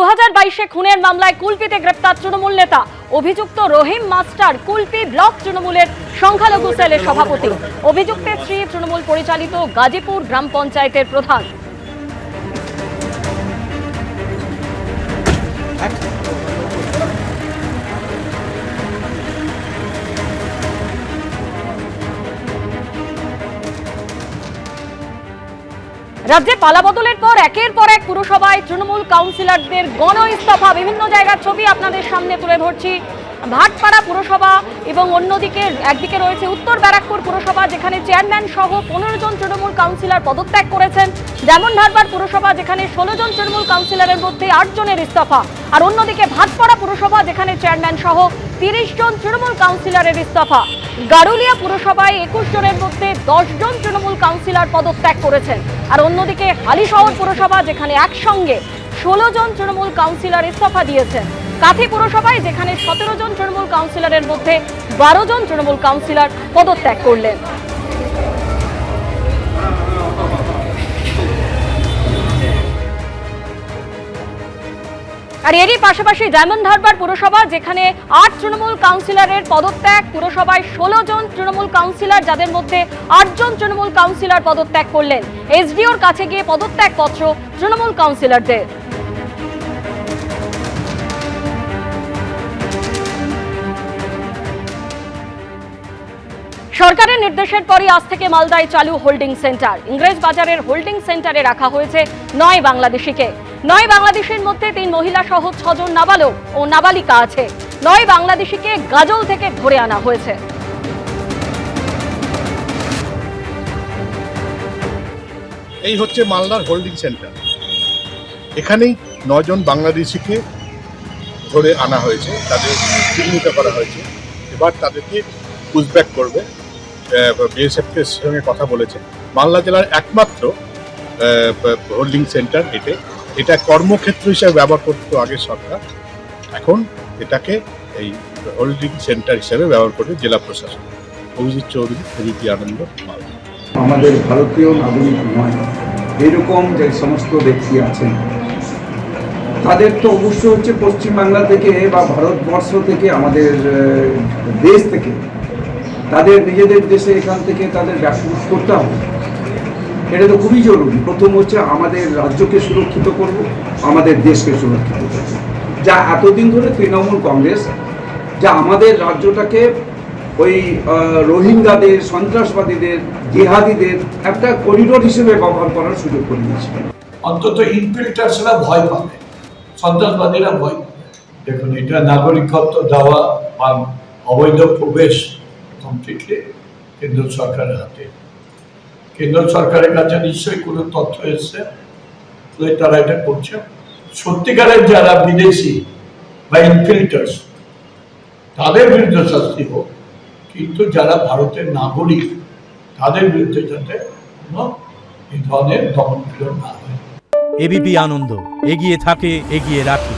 2022-এ খুনের মামলায় কুলপিতে গ্রেপ্তার তৃণমূল নেতা। অভিযুক্ত রহিম মাস্টার কুলপি ব্লক তৃণমূলের সংখ্যালঘু সেলের সভাপতি। অভিযুক্তের স্ত্রী তৃণমূল পরিচালিত গাজীপুর গ্রাম পঞ্চায়েতের প্রধান। রাজ্যে পালাবদলের পর একের পর এক পুরসভায় তৃণমূল কাউন্সিলরদের গণ ইস্তফা। বিভিন্ন জায়গার ছবি আপনাদের সামনে তুলে ধরছি। ভাটপাড়া পুরসভা এবং অন্যদিকে একদিকে রয়েছে উত্তর ব্যারাকপুর পুরসভা, যেখানে চেয়ারম্যান সহ 15 জন তৃণমূল কাউন্সিলর পদত্যাগ করেছেন। ডায়মন্ড হারবার পুরসভা, যেখানে 16 জন তৃণমূল কাউন্সিলরের মধ্যে 8 জনের ইস্তফা। আর অন্যদিকে ভাটপাড়া পুরসভা, যেখানে চেয়ারম্যান সহ 30 জন তৃণমূল কাউন্সিলরের ইস্তফা। গারুলিয়া পুরসভায় 21 জনের মধ্যে 10 জন তৃণমূল কাউন্সিলর পদত্যাগ করেছেন। আর অন্যদিকে হালিশহর পুরসভা, যেখানে একসঙ্গে 16 জন তৃণমূল কাউন্সিলর ইস্তফা দিয়েছেন। কাথি পুরসভায়, যেখানে 17 জন তৃণমূল কাউন্সিলরের মধ্যে 12 জন তৃণমূল কাউন্সিলর পদত্যাগ করলেন। আর এরই পাশাপাশি ডায়মন্ড হারবার পুরসভা, যেখানে 8 তৃণমূল কাউন্সিলরের পদত্যাগ। পুরসভায় 16 জন তৃণমূল কাউন্সিলর, যাদের মধ্যে 8 জন তৃণমূল কাউন্সিলর পদত্যাগ করলেন। এসডিওর কাছে গিয়ে পদত্যাগ পত্র তৃণমূল কাউন্সিলরদের। সরকারের নির্দেশের পরই আজ থেকে মালদায় চালু হোল্ডিং সেন্টার। ইংরেজ বাজারের হোল্ডিং সেন্টারে রাখা হয়েছে 9 বাংলাদেশিকে। 9 বাংলাদেশের মধ্যে 3 মহিলা সহ 6 জন নাবালক ও নাবালিকা আছে। 9 বাংলাদেশিকে গাজল থেকে ধরে আনা হয়েছে। এই হচ্ছে মালদার হোল্ডিং সেন্টার। এখানেই 9 জন বাংলাদেশিকে ধরে আনা হয়েছে, তাদের চিহ্নিত করা হয়েছে। এবার তাদেরকে পুশব্যাক করবে। বিএসএফের সঙ্গে কথা বলেছে। মালদা জেলার একমাত্র হোল্ডিং সেন্টার এটা কর্মক্ষেত্র হিসেবে ব্যবহার করতো আগে সরকার। এখন এটাকে এই হোল্ডিং সেন্টার হিসেবে ব্যবহার করবে জেলা প্রশাসন। অভিজিৎ চৌধুরী, এবিপি আনন্দ, মালদা। আমাদের ভারতীয় নাগরিক নয় এরকম যে সমস্ত ব্যক্তি আছেন, তাদের তো অবশ্য হচ্ছে পশ্চিমবাংলা থেকে বা ভারতবর্ষ থেকে, আমাদের দেশ থেকে, তাদের নিজেদের দেশে এখান থেকে তাদের ব্যবসা করতে হবে। এটা তো খুবই জরুরি। প্রথম হচ্ছে আমাদের রাজ্যকে সুরক্ষিত করব, আমাদের দেশকে সুরক্ষিত করব। যা এতদিন ধরে তৃণমূল কংগ্রেস যা আমাদের রাজ্যটাকে ওই রোহিঙ্গাদের, সন্ত্রাসবাদীদের, জিহাদিদের একটা করিডোর হিসেবে ব্যবহার করার সুযোগ করে দিয়েছিল। অন্তত ইনফিল্ট্রেশনরা ভয় পাবে, সন্ত্রাসবাদীরা ভয় পাবে। দেখুন, এটা নাগরিকত্ব দেওয়া বা অবৈধ প্রবেশ কমপ্লিটলি কেন্দ্র সরকারের হাতে। কেন্দ্র সরকারের কাছে নিশ্চয়ই কোনো তথ্য এসছে, তারা এটা করছে। সত্যিকারের যারা বিদেশি বা ইনফিল্টার্স, তাদের বিরুদ্ধে শাস্তি হোক, কিন্তু যারা ভারতের নাগরিক তাদের বিরুদ্ধে যাতে কোনো এই ধরনের দমন-পীড়ন না হয়। এবিপি আনন্দ, এগিয়ে থাকে, এগিয়ে রাখে।